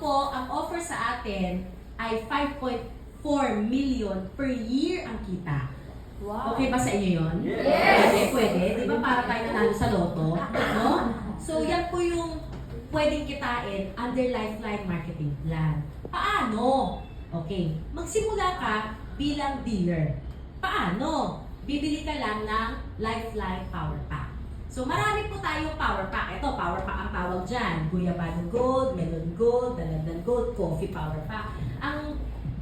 po, ang offer sa atin ay 5.4 million per year ang kita. Wow. Okay ba sa inyo yun? Yes! Pwede. Di ba para tayo nanalo sa loto? No? So, yan po yung pwedeng kitain under Lifeline Marketing Plan. Paano? Okay. Magsimula ka bilang dealer. Paano? Bibili ka lang ng Lifeline Power Pack. So, marami po tayong Power Pack. Ito, Power Pack ang tawag dyan. Guyabano Gold, Melon Gold, Dalandan Gold, Coffee Power Pack. Ang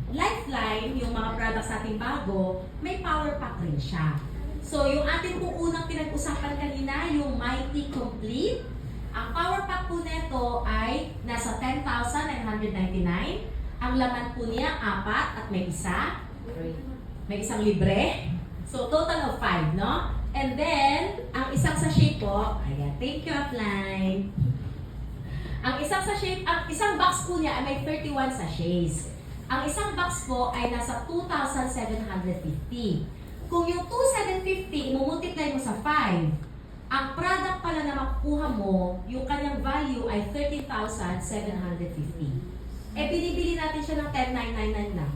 Lifeline, yung mga products natin bago, may power pack rin siya. So, yung ating po unang pinag-usapan kanina, yung Mighty Complete, ang power pack po nito ay nasa 10,999. Ang laman po niya, 4 at may isa. May isang libre. So, total of 5, no? And then, ang isang sachet po, ayan, thank you, Upline. Ang isang box po niya ay may 31 sachets. Ang isang box po ay nasa 2,750. Kung yung 2,750, imumultiply mo sa 5, ang product pala na makukuha mo, yung kanyang value ay 30,750. Eh, binibili natin siya ng 10,999 lang.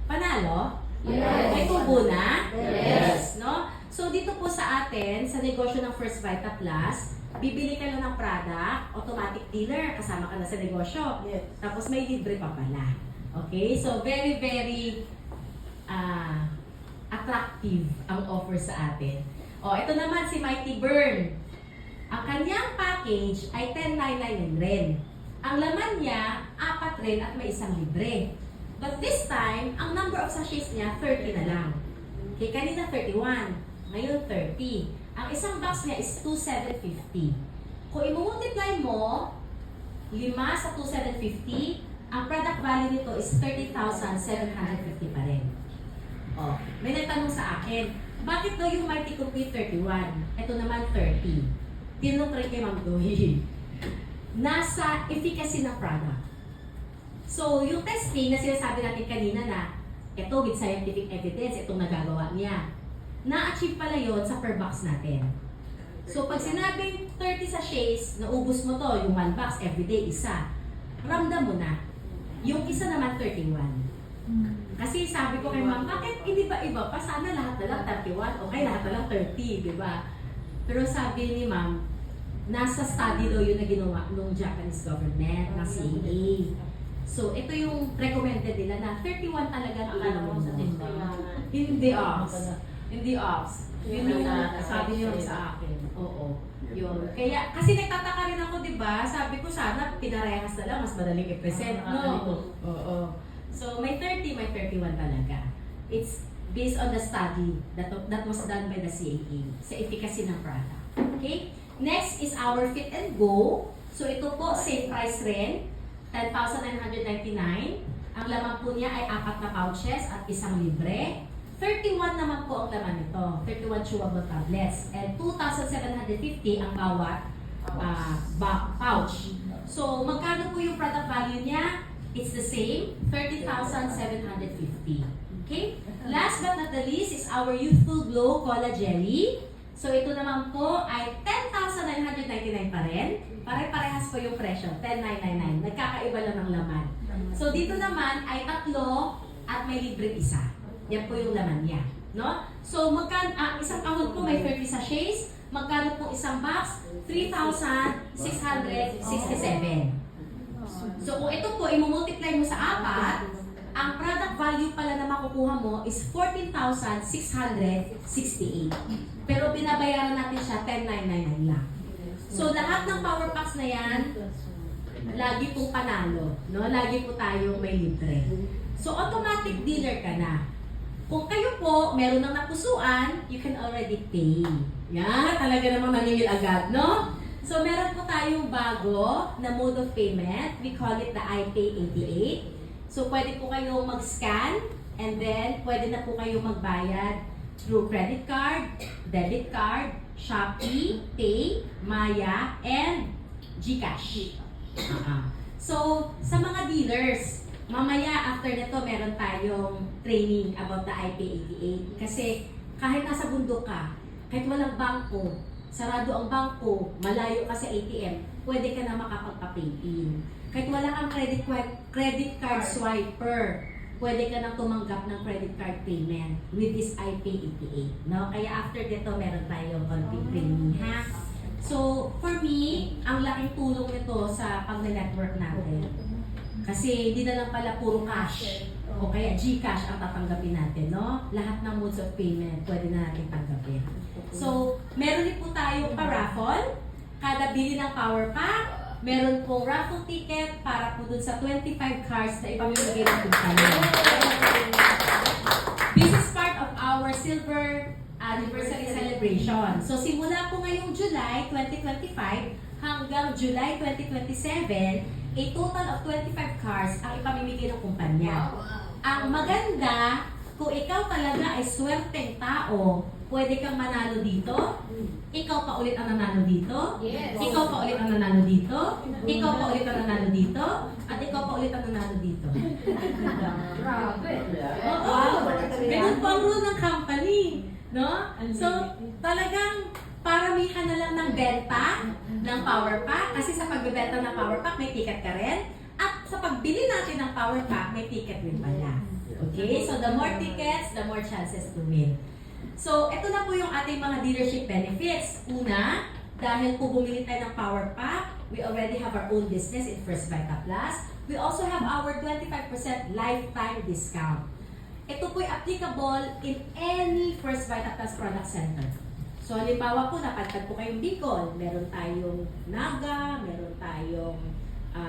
Panalo? Yes. May tubo na? Yes. No? So, dito po sa atin, sa negosyo ng First Vita Plus, bibili ka lang ng product, automatic dealer, kasama ka na sa negosyo. Yes. Tapos may libre pa pala. Okay? So, very, very attractive ang offer sa atin. O, ito naman si Mighty Burn. Ang kanyang package ay 10,999 rin. Ang laman niya, 4 rin at may isang libre. But this time, ang number of sachets niya, 30 na lang. Okay, kanina 31. Ngayon, 30. Ang isang box niya is 2,750. Kung i-multiply mo, 5 sa 2,750, ang product value nito is 30,750 pa rin. Oh, may nagtanong sa akin, bakit daw yung Mighty Complete 31? Ito naman 30. Tinanong rin kay Ma'am Doy. Nasa efficacy ng product. So, yung testing na sinasabi natin kanina na ito with scientific evidence, itong nagagawa niya. Na-achieve pala yon sa per box natin. So, pag sinabing 30 sachets, naubos mo to, yung 1 box, everyday, isa. Ramdam mo na. Yung isa naman 31. Kasi sabi ko kay Ma'am, bakit hindi ba iba pa? Sana lahat na lang 31. Okay, lahat na lang 30, di ba? Pero sabi ni Ma'am, nasa study daw yun na ginawa nung Japanese government, ng CAA. So, ito yung recommended nila na 31 talaga ang ano mo sa Hindi ops. Hindi ops. Yun yung sabi niyo sa akin. Oo. Yun. Kaya, kasi nagtataka rin ako, di ba? Sabi ko sana, pinarehas na lang, mas madaling i-present. No? Oo. So, may 30, may 31 talaga. It's based on the study that was done by the CAA sa efficacy ng product. Okay? Next is our Fit and Go. So, ito po, same price rin. 10,999. Ang laman po niya ay 4 na pouches at isang libre. 31 naman po ang laman nito. 31 chewable tablets. And 2,750 ang bawat pouch. So, magkano po yung product value niya? It's the same, 30,750. Okay? Last but not the least is our Youthful Glow Cola Jelly. So, ito naman po ay 10,999 pa rin. Pare-parehas po yung presyo, 10,999. Nagkakaiba lang ng laman. So, dito naman ay 3 at may libre isa. Yan po yung laman niya. No? So, isang kahon po may 30 sachets. Magkano po isang box? 3,667. So, kung ito po, i-multiply mo sa 4, ang product value pala na makukuha mo is 14,668. Pero binabayaran natin siya 10,999 lang. So, lahat ng power packs na yan, lagi pong panalo. No? Lagi po tayong may libre. So, automatic dealer ka na. Kung kayo po, meron ng napusuan, you can already pay. Yan, talaga namang naningil agad, no? So, meron po tayong bago na mode of payment. We call it the iPay 88. So, pwede po kayong mag-scan and then pwede na po kayong magbayad through credit card, debit card, Shopee, Pay, Maya, and GCash. So, sa mga dealers, mamaya after nito meron tayong training about the iPay 88. Kasi kahit nasa bundok ka, kahit walang bangko, sarado ang bangko, malayo ka sa ATM, pwede ka na makapagpa-pay in. Kahit wala kang credit card swiper, pwede ka nang tumanggap ng credit card payment with this iPay 88. No? Kaya after dito, meron tayong konting training, ha? So, for me, ang laking tulong nito sa pag-network natin. Kasi hindi na lang pala puro cash o kaya GCash ang tatanggapin natin, no? Lahat ng modes of payment pwede na natin tanggapin. So, meron din po tayong pa-raffle. Kada bili ng power pack, meron pong raffle ticket para po dun sa 25 cards na ipamimigay ng kumpanya. This is part of our silver anniversary celebration. So, simula po ngayong July 2025 hanggang July 2027, a total of 25 cars ang ipamimigay ng kumpanya. Ang maganda, kung ikaw talaga ay swerteng tao, pwede kang manalo dito, ikaw pa ulit ang nanalo dito, Yes. ikaw pa ulit ang nanalo dito, ikaw pa ulit ang nanalo dito, at ikaw pa ulit ang nanalo dito. Grabe. Oo, ganun po ang rule ng company. No? So, talagang paramihan na lang ng benta ng power pack kasi sa pagbebenta ng power pack may ticket ka rin at sa pagbili natin ng power pack may ticket din pala. Okay? So the more tickets, the more chances to win. So ito na po yung ating mga dealership benefits. Una, dahil po bumili tayo ng power pack, we already have our own business in First Vita Plus. We also have our 25% lifetime discount. Ito po ay applicable in any First Vita Plus product center. So, halimbawa po, napagtag po kayong Bicol, meron tayong Naga, meron tayong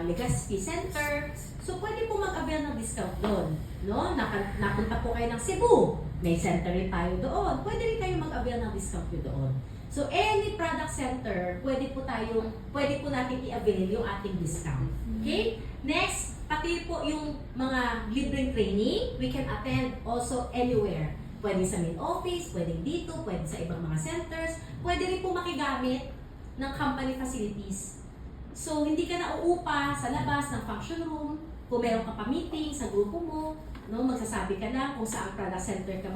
Legazpi Center. So, pwede po mag-avail ng discount doon. No? Napunta po kayo ng Cebu, may center rin tayo doon. Pwede rin kayo mag-avail ng discount doon. So, any product center, pwede po natin i-avail yung ating discount. Okay? Next, pati po yung mga libreng training, we can attend also anywhere. Pwede sa main office, pwede dito, pwede sa ibang mga centers, pwede rin po makigamit ng company facilities. So, hindi ka na uupa sa labas ng function room, kung meron ka pa meeting sa grupo mo, no, magsasabi ka lang kung saan product center ka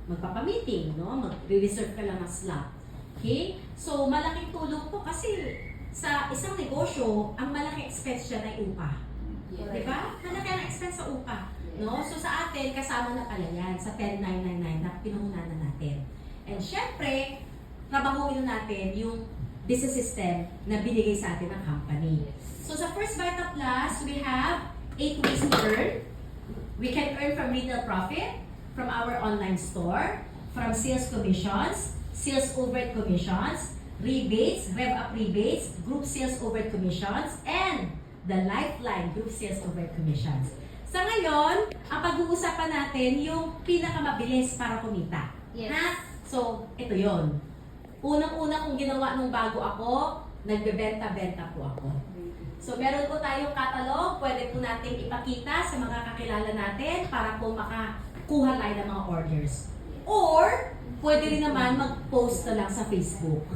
magpapa-meeting, no, mag-reserve ka lang ng slot. Okay? So, malaking tulong po kasi sa isang negosyo, ang malaking expense dyan ay upa. Diba? Malaki ang expense sa upa. No? So sa atin, kasama na pala yan sa 10999 na pinuhunan na natin. And syempre, trabahuin na natin yung business system na binigay sa atin ng company. So sa First Vita Plus, we have 8 ways to earn. We can earn from retail profit, from our online store, from sales commissions, sales overhead commissions, rebates, rev up rebates, group sales overhead commissions, and the Lifeline group sales overhead commissions. Sa ngayon, ang pag-uusapan natin yung pinakamabilis para kumita. Yes. Ha? So, ito yon. Unang-una kong ginawa nung bago ako, nagbebenta-benta po ako. So, meron po tayong catalog, pwede po nating ipakita sa mga kakilala natin para po makakuha tayo ng mga orders. Or, pwede rin naman mag-post na lang sa Facebook.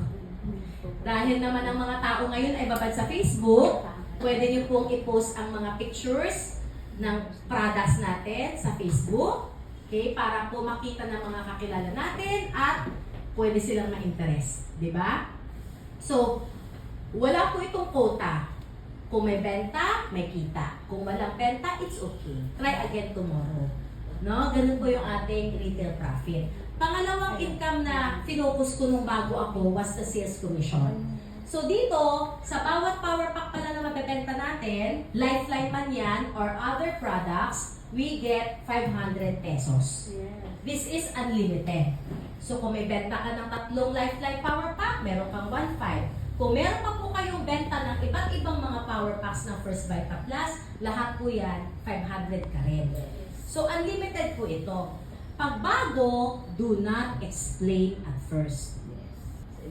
Dahil naman ang mga tao ngayon ay babad sa Facebook, pwede nyo pong i-post ang mga pictures ng products natin sa Facebook, okay, para po makita ng mga kakilala natin at pwede silang ma-interest, di ba? So, wala po itong quota. Kung may benta, may kita. Kung walang benta, it's okay. Try again tomorrow. No? Ganun po yung ating retail profit. Pangalawang income na finokus ko nung bago ako was the sales commission. So dito, sa bawat power pack pala na mabebenta natin, Lifeline man yan or other products, we get 500 pesos. This is unlimited. So kung may benta ka ng 3 Lifeline power pack, meron kang 1.5. Kung meron pa po kayong benta ng iba't ibang mga power packs ng First Vita Plus, lahat po yan, 500 ka rin. So unlimited po ito. Pag bago, do not explain at first.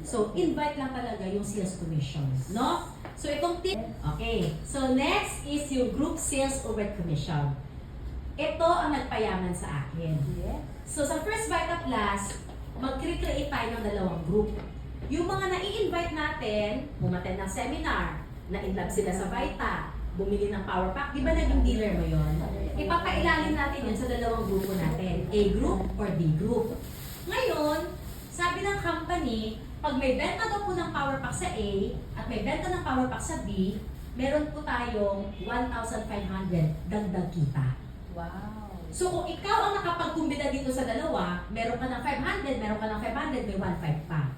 So, invite lang talaga yung sales commissions, no? So, itong tip. Okay. So, next is yung group sales overhead commission. Ito ang nagpayaman sa akin. So, sa First Vita Plus, mag-create tayo ng 2 group. Yung mga nai-invite natin, umattend ng seminar, na-inlove sila sa Vita, bumili ng power pack, di ba naging dealer mo yon? Ipapailalim natin yun sa 2 grupo natin, A group or B group. Ngayon, sabi ng company, pag may benta daw po ng power pack sa A at may benta ng power pack sa B, meron po tayong 1,500 dagdag kita. Wow. So kung ikaw ang nakapagkumbida dito sa dalawa, meron ka ng 500, meron ka ng 500, may 1,500 pa.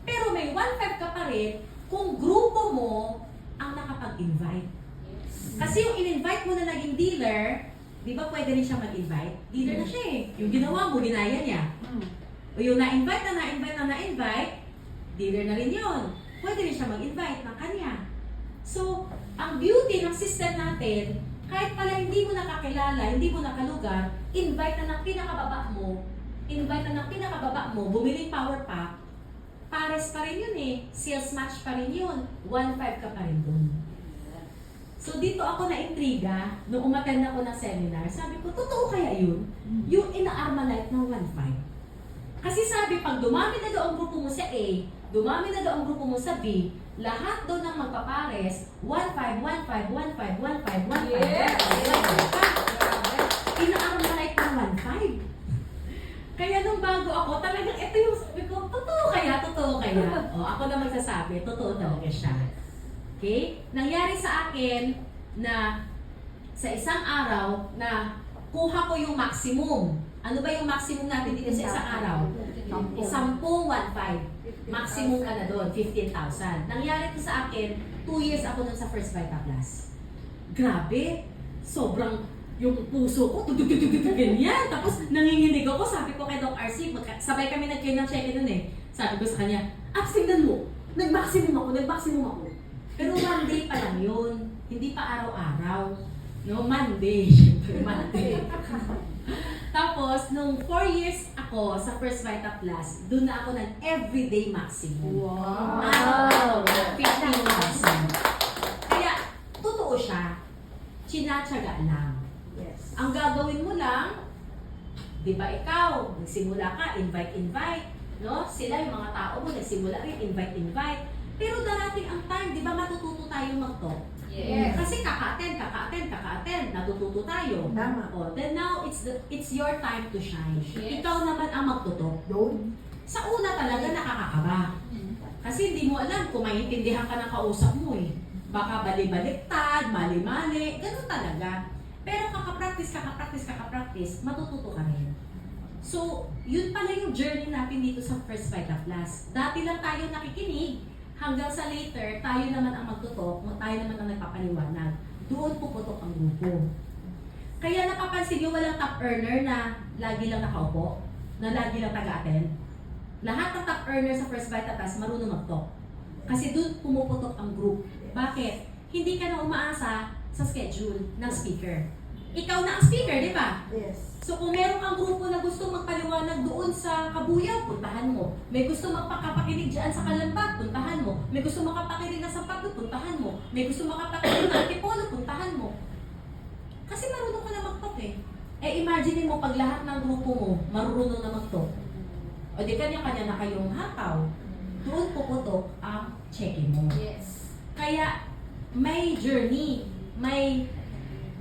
Pero may 1,500 ka pa rin kung grupo mo ang nakapag-invite. Kasi yung in-invite mo na naging dealer, di ba pwede rin siya mag-invite? Dealer na siya eh. Yung ginawa mo, ginaya niya. O yung na-invite, dealer na rin yun. Pwede rin siya mag-invite ng kanya. So, ang beauty ng system natin, kahit pala hindi mo nakakilala, hindi mo nakalugar, invite na ng pinakababa mo, bumili power pack, pares pa rin yun eh. Sales match pa rin yun. 1,500 ka pa rin dun. So dito ako na-intriga, nung umattend ako ng seminar, sabi ko, totoo kaya yun? Yung ina-Armalite ng 1,500. Kasi sabi, pag dumami na daw ang grupo mo sa A, dumami na daw ang grupo mo sa B, lahat daw ng magpapares, 1,500, 1,500, 1,500, 1,500, 1,500. Yes. Ina-Armalite ng 1,500. Kaya nung bago ako, talagang ito yung sabi ko, totoo kaya? O, ako na magsasabi, totoo talaga siya. Okay? Nangyari sa akin na sa isang araw na kuha ko yung maximum. Ano ba yung maximum natin dito sa isang araw? 10 1,500. Maximum ka na doon, 15,000. Nangyari to sa akin, 2 years ako nun sa First Vita Plus. Grabe! Sobrang yung puso ko, ganyan. Tapos nanginginig ako, sabi ko kay Doc RC, sabay kami nag-clear ng check-in nun eh. Sabi ko sa kanya, tingnan mo, nag-maximum ako. Pero one day pa lang yun, hindi pa araw-araw. No, Monday, syempre, Monday. Tapos, nung 4 years ako sa First Vita Plus, doon na ako ng everyday maximum. Wow! Araw-araw, 15,000. Kaya, totoo siya. Chinatsaga lang. Yes. Ang gagawin mo lang, di ba ikaw, nagsimula ka, invite, no? Sila, yung mga tao mo, nagsimula rin, invite. Pero darating ang time, di ba matututo tayong mag-talk? Yes. Kasi kaka-attend, natututo tayo. Tama. O, then now, it's your time to shine. Yes. Ikaw naman ang magtutok. Yun. Sa una talaga nakakakaba. Kasi hindi mo alam kung maintindihan ka ng kausap mo eh. Baka bali-baliktad, mali-mali, ganun talaga. Pero kaka-practice, matututo ka rin. So, yun pala yung journey natin dito sa First Vita Plus. Dati lang tayo nakikinig, hanggang sa later, tayo naman ang magtutok, tayo naman ang nagpapaliwanag. Doon puputok ang grupo. Kaya napapansin nyo walang top earner na lagi lang nakaupo, na lagi lang taga-attend. Lahat ng top earner sa First Vita Plus marunong mag-talk. Kasi doon pumuputok ang group. Bakit? Hindi ka na umaasa sa schedule ng speaker. Ikaw na ang speaker, di ba? Yes. So kung meron kang grupo na gusto magpaliwanag doon sa Kabuyaw, puntahan mo. May gusto magpakapakinig dyan sa Kalamba, puntahan mo. May gusto makapakinig na sa Pagdo, puntahan mo. May gusto makapakinig na Antipolo, puntahan mo. Kasi marunong ka na mag-talk eh. Imagine mo pag lahat ng grupo mo marunong na mag-talk. O di kanya-kanya na kayong hataw. Doon puputok ang check-in mo. Yes. Kaya may journey, may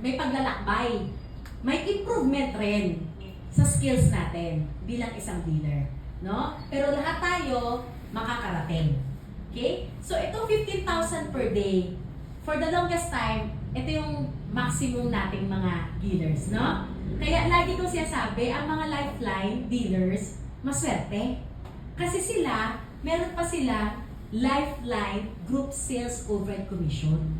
paglalakbay, may improvement rin sa skills natin bilang isang dealer, no? Pero lahat tayo makakarating. Okay? So ito 15,000 per day. For the longest time, ito yung maximum nating mga dealers, no? Kaya lagi ko sinasabi, ang mga lifeline dealers, maswerte. Kasi sila, meron pa sila lifeline group sales overhead commission.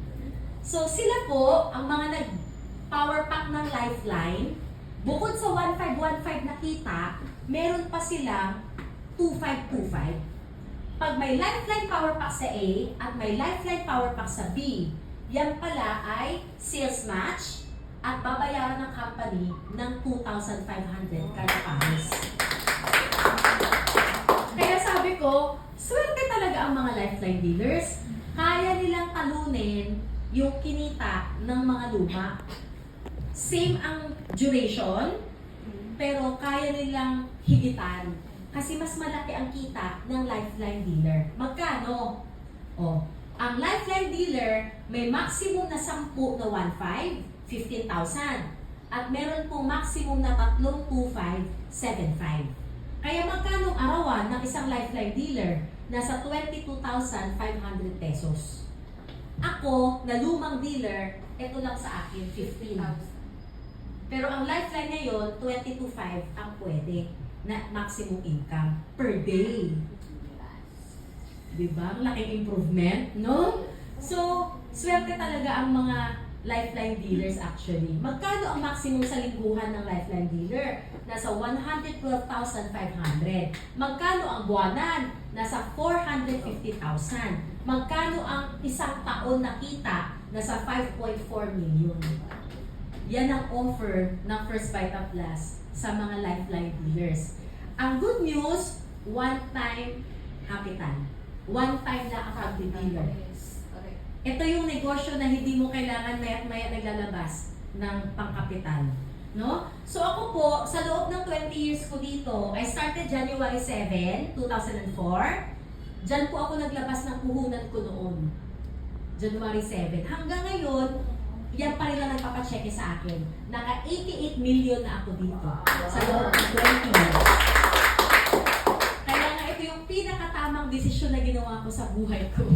So sila po, ang mga nag-power pack ng lifeline, bukod sa 1,515 na kita, meron pa silang 2,525. Pag may lifeline power pack sa A at may lifeline power pack sa B, yan pala ay sales match at babayaran ng company ng 2,500 kada pares. Kaya sabi ko, swerte talaga ang mga lifeline dealers. Kaya nilang talunin yung kinita ng mga luma. Same ang duration, pero kaya nilang higitan. Kasi mas malaki ang kita ng lifeline dealer. Magkano? Ang lifeline dealer may maximum na 10 na 1,500, 15,000. At meron pong maximum na 3,2,500, 7,500. Kaya magkano ang arawan ng isang lifeline dealer? Nasa 22,500 pesos. Ako, na lumang dealer, ito lang sa akin, 15. Pero ang lifeline ngayon, 22.5 ang pwede na maximum income per day. Diba? Ang laking improvement, no? So, swerte talaga ang mga lifeline dealers actually. Magkano ang maximum sa lingguhan ng lifeline dealer? Nasa 112,500. Magkano ang buwanan? Nasa 450,000. Magkano ang isang taon na kita? Nasa 5.4 million. Yan ang offer ng First Vita Plus sa mga lifeline dealers. Ang good news, one-time capital. One-time lang ang pag-dealer. Ito yung negosyo na hindi mo kailangan maya-maya naglalabas ng pangkapital. No? So ako po, sa loob ng 20 years ko dito, I started January 7, 2004. Diyan po ako naglabas ng puhunan ko noon. January 7. Hanggang ngayon, yan pa rin lang nagpapacheck sa akin. Naka 88 million na ako dito sa loob ng 20 years. Kaya nga ito yung pinakatamang desisyon na ginawa ko sa buhay ko.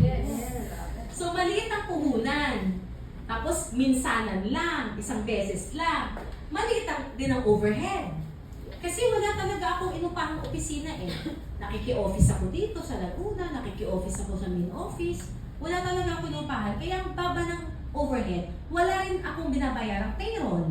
So maliit ang puhunan. Tapos minsanan lang, isang beses lang. Maliit din ang overhead. Kasi wala talaga akong inupahang opisina eh. Nakiki-office ako dito sa Laguna, nakiki-office ako sa main office. Wala talaga akong inupahan. Kaya ang baba ng overhead, wala rin akong binabayarang payroll.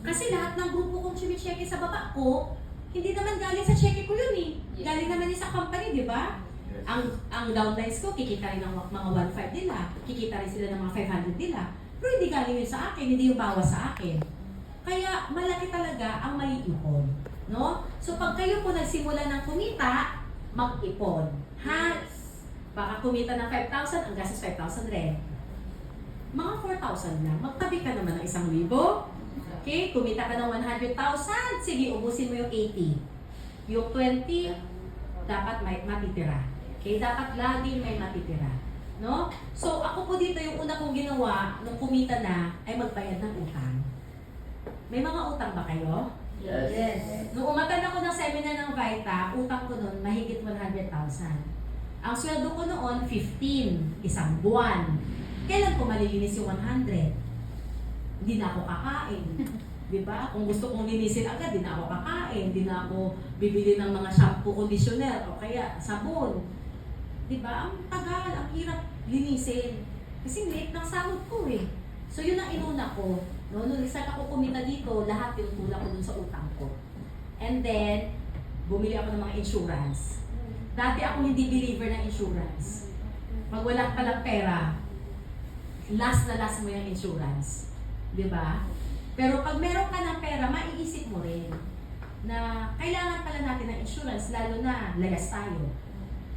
Kasi lahat ng grupo kong chumicheque sa baba ko, hindi naman galing sa cheque ko yun eh. Galing naman yun sa company, di ba? Ang downlines ko, kikita rin ng mga 1.5 nila, kikita rin sila ng mga 500 nila. Pero hindi galing yun sa akin, hindi yung bawas sa akin. Kaya malaki talaga ang maiipon. No? So pag kayo po nagsimula ng kumita, mag-ipon. Ha? Baka kumita ng 5,000, ang gastos 5,000 rin. Mga 4,000 lang, magtabi ka naman ng 1,000. Okay? Kumita ka ng 100,000, sige, ubusin mo yung 80. Yung 20, dapat may matitira. Okay, dapat lagi may matitira. No? So, ako po dito, yung una kong ginawa, nung kumita na, ay magbayad ng utang. May mga utang ba kayo? Yes. Nung umatan ako ng seminar ng Vita, utang ko noon, mahigit 100,000. Ang sweldo ko noon, 15, isang buwan. Kailan ko malilinis yung 100? Hindi na ako kakain. Diba? Kung gusto kong linisin agad, di na ako kakain, di na ako bibili ng mga shampoo, conditioner, o kaya sabon. Diba? Ang tagal, ang hirap linisin. Kasi late ng sahod ko eh. So yun ang inuna ko. No? Nung isa ako kumita dito, lahat yung tulak ko dun sa utang ko. And then, bumili ako ng mga insurance. Dati ako hindi believer ng insurance. Pag wala ka lang pera, last na last mo yung insurance. Diba? Pero pag meron ka ng pera, maiisip mo rin na kailangan pala natin ng insurance, lalo na layas tayo.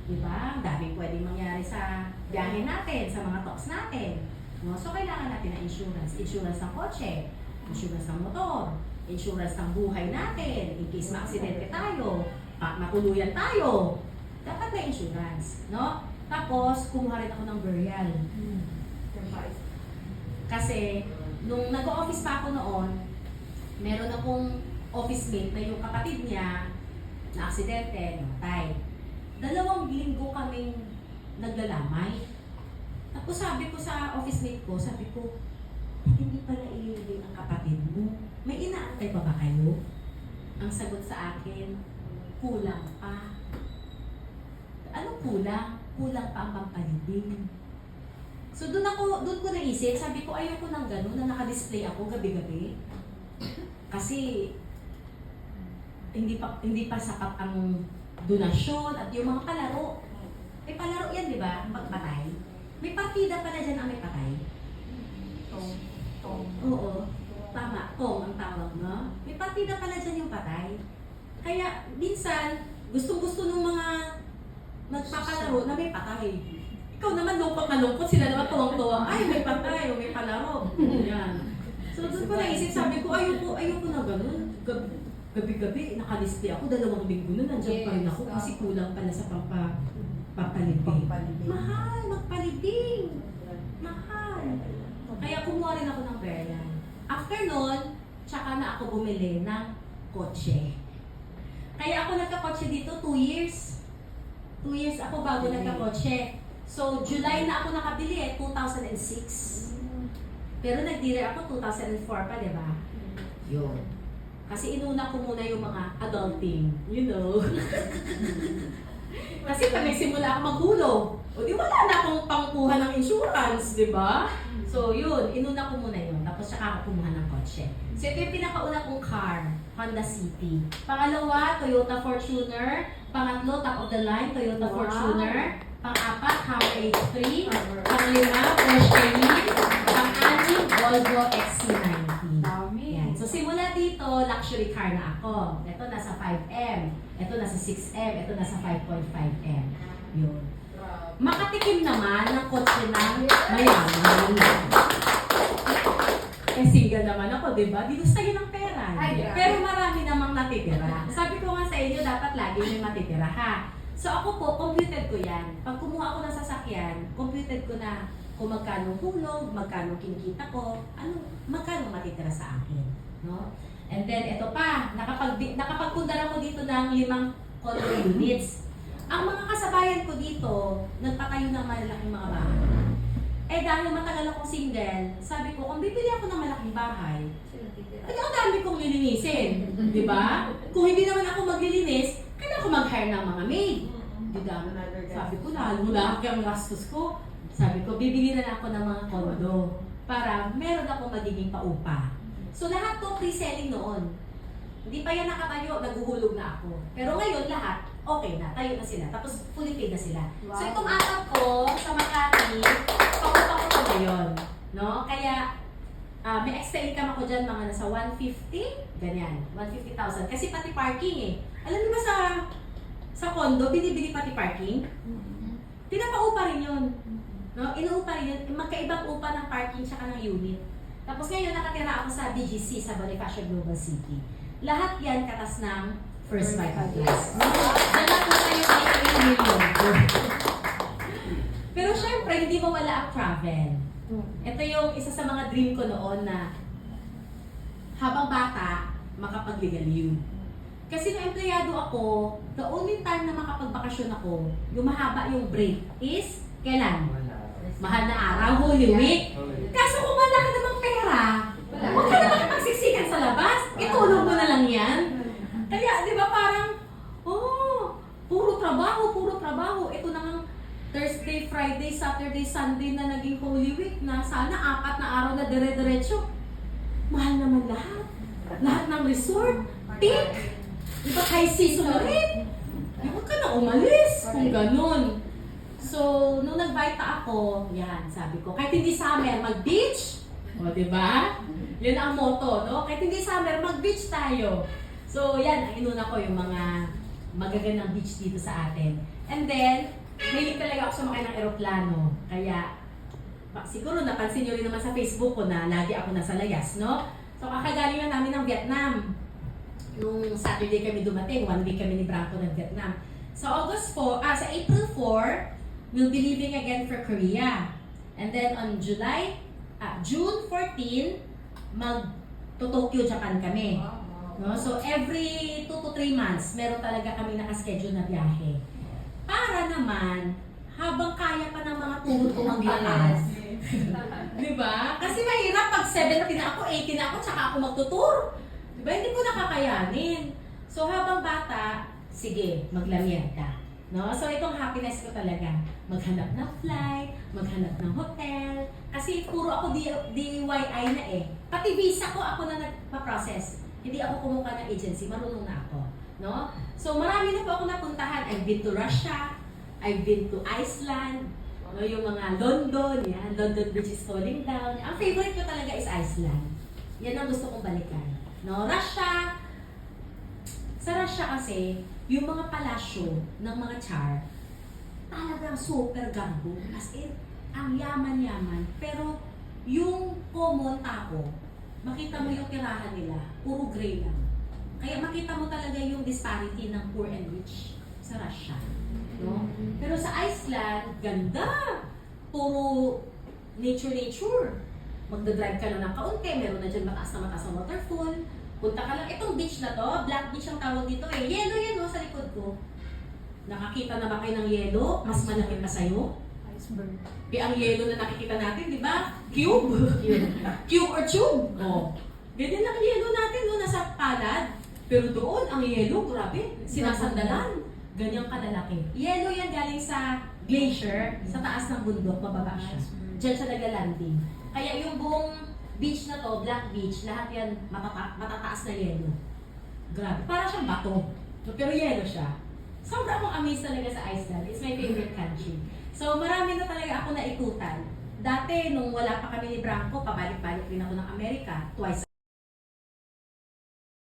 Diba? Ang daming pwedeng mangyari sa biyahe natin, sa mga talks natin. No? So, kailangan natin ng insurance. Insurance ng kotse, insurance ng motor, insurance ng buhay natin, in case ma-aksidente tayo, matuluyan tayo. Dapat may insurance. No? Tapos, kumuha rin ako ng burial. Kasi, nung nag-office pa ako noon, meron akong office mate na yung kapatid niya na aksidente, namatay. 2 linggo kaming naglalamay. Tapos sabi ko sa office mate ko, sabi ko, hindi pala ililibing ang kapatid mo. May inaantay pa ba kayo? Ang sagot sa akin, kulang pa. Anong kulang? Kulang pa ang pampalibing. So doon ko naisip, sabi ko ayoko nang gano'n na naka-display ako gabi-gabi. Kasi hindi pa sapat ang donasyon at yung mga palaro. May palaro yan, di ba? Pagpatay. May partida pala dyan ang may patay. Tong. Oo. Tama. Tong ang tawag, no? May partida pala dyan yung patay. Kaya minsan, gustong-gusto ng mga nagpapalaro na may patay. Ikaw naman lupang malungkot, sila naman tuwang-tuwang, ay may patay o may palaro. Yan. So doon ko naisip, sabi ko, ayoko na ganun. Gabi-gabi, nakalispi ako, 2 linggo na, nandiyan pa rin ako kasi kulang pala sa papalibing. Mahal, magpalibing. Mahal. Kaya kumuha rin ako ng burial. After nun, tsaka na ako bumili ng kotse. Kaya ako nagka-kotse dito 2 years. 2 years ako bago nagka-kotse. So, July na ako nakabili 2006. Pero nag-dealer ako 2004 pa, di ba? Yun. Kasi inuna ko muna yung mga adulting, you know. Kasi pag nagsimula ako maghulog, o di wala na akong pangkuha ng insurance, di ba? So yun, inuna ko muna yun. Tapos saka ako kumuha ng kotse. So ito yung pinakauna kong car, Honda City. Pangalawa, Toyota Fortuner. Pangatlo, top of the line, Toyota Fortuner. Pang-apat, Hummer H3. Pang-lima, Porsche Cayenne. Pang-anim, Volvo XC90. Yan. So simula dito, luxury car na ako. Ito nasa 5M. Ito nasa 6M. Ito nasa 5.5M. Yun. Makatikim naman ng kotse ng mayaman. Eh, single naman ako, di ba? Di gusto yun ng pera. Ay, grabe. Pero marami namang natitira. Sabi ko nga sa inyo, dapat lagi may matitira ha. So ako po, computed ko yan. Pag kumuha ako ng sasakyan, computed ko na kung magkano hulog, magkano kinikita ko, magkano matitira sa akin. No? And then, ito pa, nakapagpundar ako dito ng 5 condo units. Ang mga kasabayan ko dito, nagpatayo ng malalaking mga bahay. Eh dahil matagal akong single, sabi ko, kung bibili ako ng malaking bahay, ang dami kong lilinisin. Di ba? Kung hindi naman ako maglilinis, kailangan ko mag-hire ng mga maid. Di ba? Sabi ko, lalo ang gastos ko. Sabi ko, bibili na ako ng mga kondo para meron ako magiging paupa. So lahat to pre-selling noon. Hindi pa yan nakatayo, naguhulog na ako. Pero ngayon lahat, okay na, tayo na sila. Tapos fully paid na sila. Wow. So itong atap ko sa Makati, paupa ko to ngayon. No? Kaya may extra income ako dyan, mga nasa 150, ganyan, 150,000. Kasi pati parking eh. Alam niyo ba sa condo, binibili pati parking? Pinapaupa rin yun. No? Inuupa rin yun. Magkaibang upa ng parking tsaka ng unit. Tapos ngayon nakatira ako sa BGC, sa Bonifacio Global City. Lahat yan katas ng First Vital Class. No? Dala po tayo ng 3 million. Pero syempre, hindi mawala ang travel. Ito yung isa sa mga dream ko noon na habang bata, makapagligalyod. Kasi nung empleyado ako, the only time na makapagbakasyon ako, yung mahaba yung break is kailan? Mahal na araw, Holy Week. Kaso kung wala ka namang pera, huwag ka naman magsiksikan sa labas. Itulog mo na lang yan. Kaya, di ba parang, puro trabaho. Ito na nga Thursday, Friday, Saturday, Sunday na naging Holy Week na sana 4 na araw na dire-diretso. Mahal naman lahat. Lahat ng resort, peak. Di ba high season na rin? Di ba ka na umalis kung ganun. So, nung nag-Vita ako, yan, sabi ko, kahit hindi summer, mag-beach. O, di ba? Yun ang motto, no? Kahit hindi summer, mag-beach tayo. So, yan, ang inuna ko yung mga magagandang beach dito sa atin. And then, mahilig talaga ako sumakay ng eroplano. Kaya, siguro napansin nyo rin naman sa Facebook ko na lagi ako nasa layas, no? So, kakagaling na namin ng Vietnam. Nung Saturday kami dumating, 1 week kami ni Branko ng Vietnam. Sa April 4, we'll be leaving again for Korea. And then on June 14, mag-Tokyo, Japan kami. No? So every 2 to 3 months, meron talaga kami nakaschedule na biyahe. Para naman, habang kaya pa ng mga tuhod ko maglakad. Di ba? Kasi mahirap pag 70 na ako, 80 na ako, tsaka ako magtutur. Di ba? Hindi ko nakakayanin. So habang bata, sige, maglamyad ka. No? So itong happiness ko talaga, maghanap ng flight, maghanap ng hotel, kasi puro ako DIY na eh. Pati visa ko ako na nagpa-process. Hindi ako kumuha ng agency, marunong na ako. No? So marami na po ako napuntahan. I've been to Russia, I've been to Iceland, no, yung mga London, yan, London Bridge is falling down. Ang favorite ko talaga is Iceland. Yan ang gusto kong balikan. No? Russia, sa Russia kasi, yung mga palasyo ng mga Tsar, talagang super ganda. As in, ang yaman-yaman. Pero yung common tao, makita mo yung tirahan nila, puro gray lang. Kaya makita mo talaga yung disparity ng poor and rich sa Russia. No? Pero sa Iceland, ganda! Puro nature. Magdadrive ka lang ng kaunti, meron na dyan mataas na waterfall. Punta ka lang, itong beach na to, Black Beach ang tawag dito eh. Yellow yan no, sa likod ko. Nakakita na ba kayo ng yellow? Mas malaki pa sa'yo? Iceberg. Kaya ang yellow na nakikita natin, di ba? Cube. Cube or tube. Oh. Ganyan ang yellow natin, no? Nasa palad. Pero doon, ang yellow, grabe, sinasandalan. Ganyang kalalaki. Yellow yan galing sa glacier, sa taas ng bundok, mababa siya. Diyan siya nagla-landing. Kaya yung buong beach na to, Black Beach, lahat yan matataas na yellow. Grabe. Para siyang bato. Pero yellow siya. Sobrang akong amazed talaga sa Iceland. It's my favorite country. So marami na talaga ako naikutan. Dati, nung wala pa kami ni Branko, pabalik-balik rin ako ng Amerika. Twice